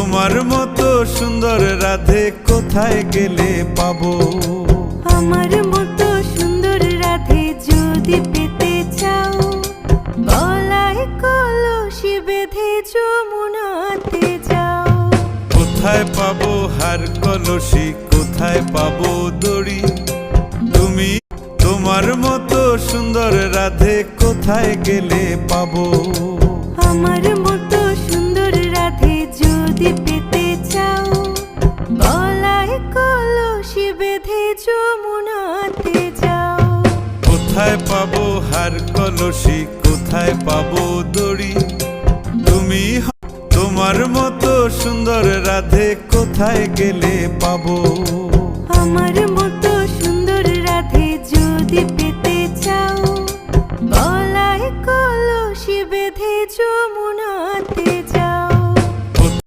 তোমার মতো সুন্দর রাধে কোথায় গেলে পাবো? আমার মতো সুন্দর রাধে যদি পেতে চাও, গলায় কলসি বেঁধে যমুনাতে যাও। কোথায় পাবো হার কলসি, কোথায় পাবো দড়ি? তুমি তোমার মতো সুন্দর রাধে কোথায় গেলে পাবো? আমার মতো সুন্দর রাধে যদি পেতে চাও, গলায় কলসি বেঁধে যমুনাতে যাও। কোথায় পাবো হার কলসি, কোথায় পাবো দড়ি? তুমি তোমার মতো সুন্দর রাধে কোথায় গেলে পাবো? আমার মতো সুন্দর রাধে যদি